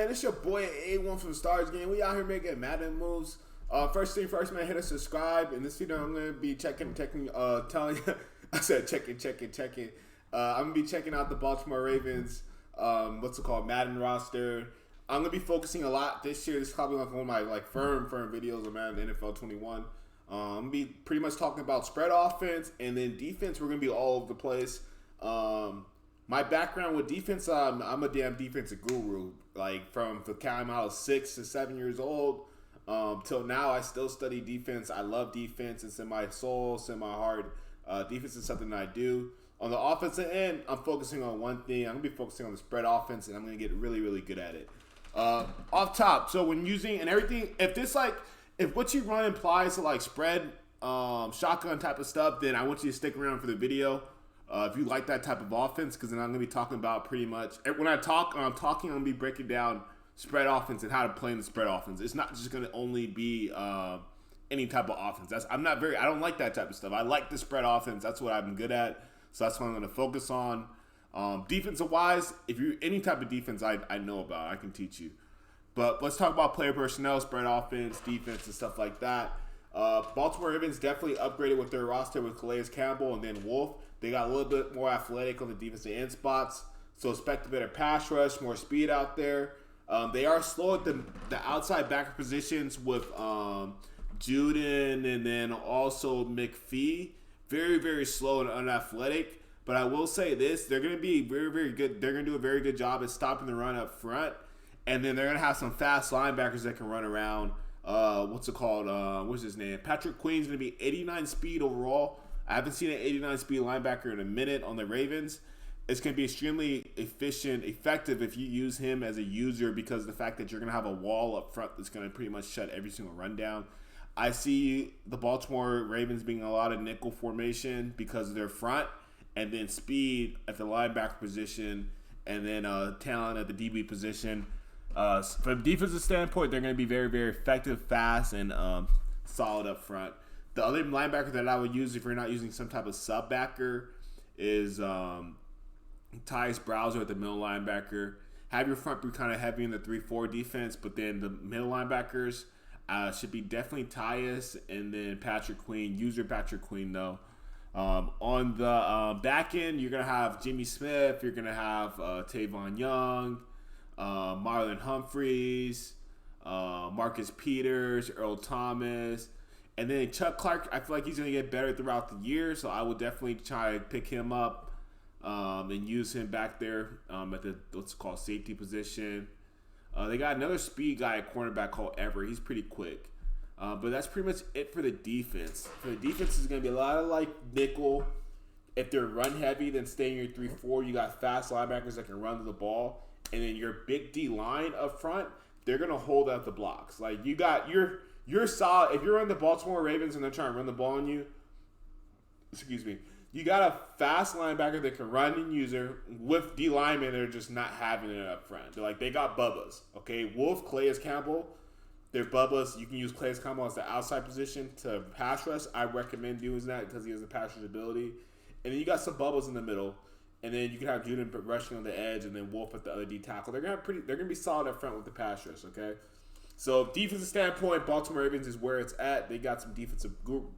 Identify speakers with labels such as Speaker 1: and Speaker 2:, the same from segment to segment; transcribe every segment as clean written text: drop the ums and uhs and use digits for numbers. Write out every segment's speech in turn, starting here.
Speaker 1: And it's your boy A1 from Stars Game. We out here making Madden moves. First thing first, man, hit a subscribe. In this video, I'm gonna be telling you. I said checking. I'm gonna be checking out the Baltimore Ravens. Madden roster. I'm gonna be focusing a lot this year. This is probably like one of my firm videos on Madden NFL 21. I'm gonna be pretty much talking about spread offense and then defense. We're gonna be all over the place. My background with defense, I'm a damn defensive guru. From the time I was 6 to 7 years old till now, I still study defense. I love defense. It's in my soul. It's in my heart. Defense is something that I do. On the offensive end, I'm focusing on one thing. I'm going to be focusing on the spread offense, and I'm going to get really, really good at it. Off top, so when using and everything, if what you run implies to spread, shotgun type of stuff, then I want you to stick around for the video. If you like that type of offense, because then I'm going to be talking about pretty much, when I'm talking, I'm going to be breaking down spread offense and how to play in the spread offense. It's not just going to only be any type of offense. I don't like that type of stuff. I like the spread offense. That's what I'm good at. So that's what I'm going to focus on. Defensive wise, if you any type of defense I know about, I can teach you. But let's talk about player personnel, spread offense, defense, and stuff like that. Baltimore Ravens definitely upgraded with their roster with Calais Campbell and then Wolf. They got a little bit more athletic on the defensive end spots, so expect a better pass rush, more speed out there. They are slow at the outside backer positions with Juden and then also McPhee. Very, very slow and unathletic. But I will say this, they're going to be very, very good. They're going to do a very good job at stopping the run up front. And then they're going to have some fast linebackers that can run around. What's his name? Patrick Queen's going to be 89 speed overall. I haven't seen an 89 speed linebacker in a minute on the Ravens. It's going to be extremely effective if you use him as a user because of the fact that you're going to have a wall up front that's going to pretty much shut every single run down. I see the Baltimore Ravens being a lot of nickel formation because of their front and then speed at the linebacker position and then talent at the DB position. From a defensive standpoint, they're going to be very, very effective, fast, and solid up front. The other linebacker that I would use if you're not using some type of sub backer is Tyus Browser at the middle linebacker. Have your front be kind of heavy in the 3-4 defense, but then the middle linebackers should be definitely Tyus and then Patrick Queen. Use your Patrick Queen, though. On the back end, you're going to have Jimmy Smith. You're going to have Tavon Young, Marlon Humphreys, Marcus Peters, Earl Thomas. And then Chuck Clark, I feel like he's going to get better throughout the year, so I would definitely try to pick him up and use him back there at the safety position. They got another speed guy at cornerback called Everett. He's pretty quick. But that's pretty much it for the defense. For the defense, is going to be a lot of nickel. If they're run heavy, then stay in your 3-4. You got fast linebackers that can run to the ball. And then your big D line up front, they're going to hold out the blocks. You got you're solid. If you're on the Baltimore Ravens and they're trying to run the ball on you, you got a fast linebacker that can run and user with D linemen that are just not having it up front. They got Bubbas. Okay, Wolf, Calais Campbell, they're Bubbas. You can use Calais Campbell as the outside position to pass rush. I recommend doing that because he has the pass rush ability. And then you got some Bubbas in the middle. And then you can have Juden rushing on the edge, and then Wolf at the other D tackle. They're gonna be solid up front with the pass rush. Okay, so defensive standpoint, Baltimore Ravens is where it's at. They got some defensive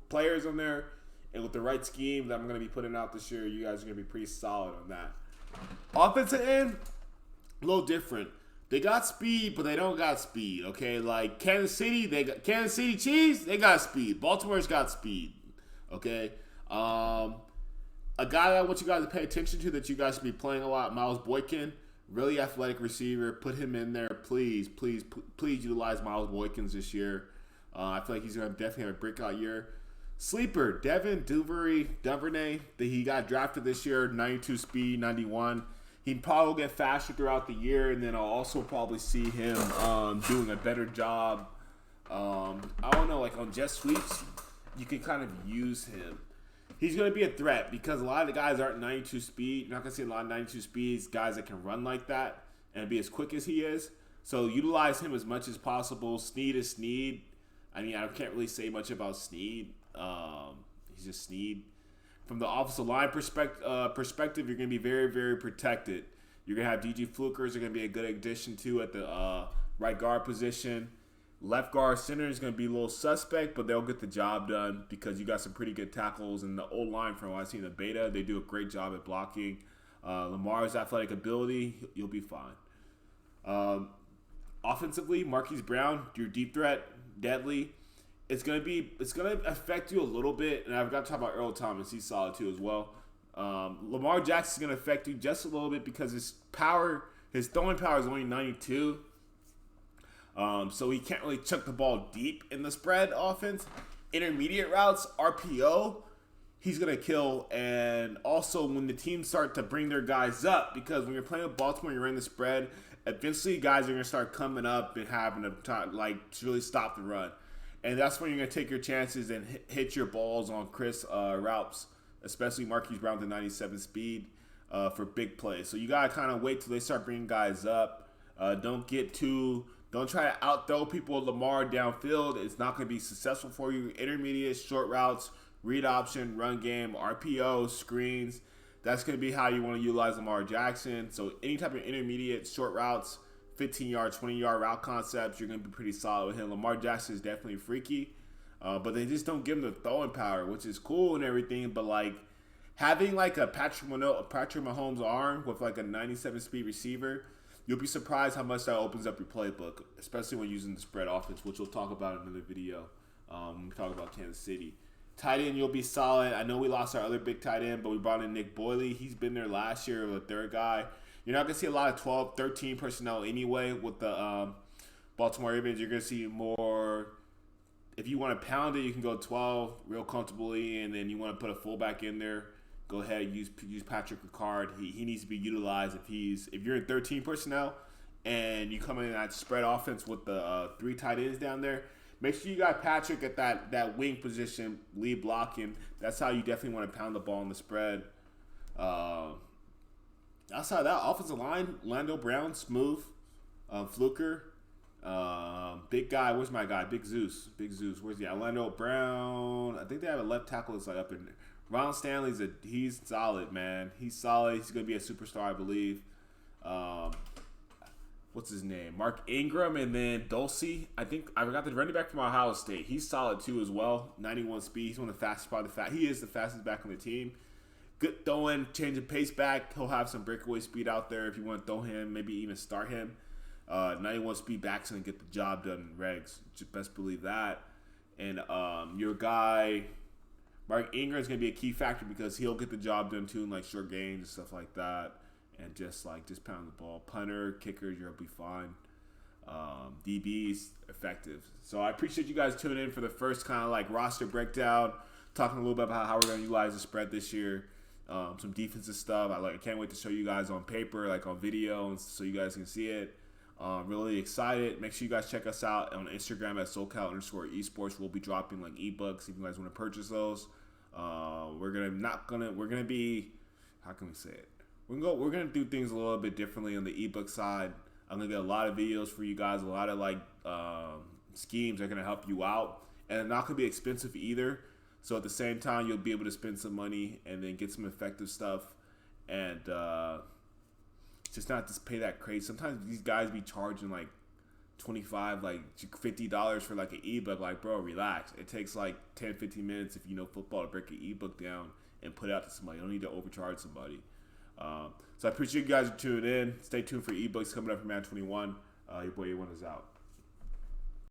Speaker 1: players on there, and with the right scheme that I'm gonna be putting out this year, you guys are gonna be pretty solid on that. Offensive end, a little different. They got speed, but they don't got speed. Okay, Kansas City, they got Kansas City Chiefs. They got speed. Baltimore's got speed. Okay. A guy that I want you guys to pay attention to that you guys should be playing a lot, Miles Boykin, really athletic receiver. Put him in there, please utilize Miles Boykin this year. I feel like he's going to definitely have a breakout year. Sleeper, Devin, Dubernet, he got drafted this year, 92 speed, 91. He probably will get faster throughout the year, and then I'll also probably see him doing a better job. I don't know, on jet sweeps, you can kind of use him. He's going to be a threat because a lot of the guys aren't 92 speed. You're not going to see a lot of 92 speeds, guys that can run like that and be as quick as he is. So utilize him as much as possible. Snead is Snead. I can't really say much about Snead. He's just Snead. From the offensive line perspective, you're going to be very, very protected. You're going to have DG Flukers are going to be a good addition too at the right guard position. Left guard center is going to be a little suspect, but they'll get the job done because you got some pretty good tackles. And the old line from what I've seen in the beta, they do a great job at blocking. Lamar's athletic ability, you'll be fine. Offensively, Marquis Brown, your deep threat, deadly. It's gonna affect you a little bit, and I've got to talk about Earl Thomas. He's solid too as well. Lamar Jackson's gonna affect you just a little bit because his throwing power is only 92. So he can't really chuck the ball deep in the spread offense. Intermediate routes, RPO, he's going to kill. And also when the teams start to bring their guys up, because when you're playing with Baltimore, you're in the spread, eventually guys are going to start coming up and having to really stop the run. And that's when you're going to take your chances and hit your balls on Chris routes, especially Marquis Brown with the 97 speed for big plays. So you got to kind of wait till they start bringing guys up. Don't try to out-throw people with Lamar downfield. It's not going to be successful for you. Intermediate, short routes, read option, run game, RPO, screens. That's going to be how you want to utilize Lamar Jackson. So any type of intermediate, short routes, 15-yard, 20-yard route concepts, you're going to be pretty solid with him. Lamar Jackson is definitely freaky, but they just don't give him the throwing power, which is cool and everything. But, having, a Patrick Mahomes arm with, a 97-speed receiver, you'll be surprised how much that opens up your playbook, especially when using the spread offense, which we'll talk about in another video when we talk about Kansas City. Tight end, you'll be solid. I know we lost our other big tight end, but we brought in Nick Boyle. He's been there last year, the third guy. You're not going to see a lot of 12, 13 personnel anyway with the Baltimore Ravens. You're going to see more. If you want to pound it, you can go 12 real comfortably, and then you want to put a fullback in there. Go ahead and use Patrick Ricard. He needs to be utilized if you're in 13 personnel and you come in that spread offense with the 3 tight ends down there. Make sure you got Patrick at that wing position, lead blocking. That's how you definitely want to pound the ball in the spread. Outside of that, offensive line, Lando Brown, smooth. Fluker, big guy. Where's my guy? Big Zeus. Where's he? Lando Brown. I think they have a left tackle that's up in there. Ron Stanley's he's solid, man. He's solid. He's going to be a superstar, I believe. What's his name? Mark Ingram and then Dulce. I forgot the running back from Ohio State. He's solid too as well. 91 speed. He's one of the fastest, he is the fastest back on the team. Good throwing, change of pace back. He'll have some breakaway speed out there if you want to throw him, maybe even start him. 91 speed back's going to get the job done in regs. Just best believe that. And your guy, Mark Ingram, is going to be a key factor because he'll get the job done too in short games and stuff like that. And just pound the ball. Punter, kicker, you'll be fine. DB's effective. So I appreciate you guys tuning in for the first kind of roster breakdown, talking a little bit about how we're going to utilize the spread this year. Some defensive stuff. I can't wait to show you guys on paper, on video, and so you guys can see it. Really excited. Make sure you guys check us out on Instagram at SoCal_esports. We'll be dropping ebooks if you guys want to purchase those. We're gonna be, how can we say it? We're gonna do things a little bit differently on the ebook side. I'm gonna get a lot of videos for you guys, a lot of schemes that are gonna help you out, and they're not gonna be expensive either. So at the same time, you'll be able to spend some money and then get some effective stuff, and just not to pay that crazy. Sometimes these guys be charging $25, $50 for an ebook. Bro, relax. It takes 10, 15 minutes if you know football to break an ebook down and put it out to somebody. You don't need to overcharge somebody. So I appreciate you guys tuning in. Stay tuned for ebooks coming up from Madden 21. Your boy A1 is out.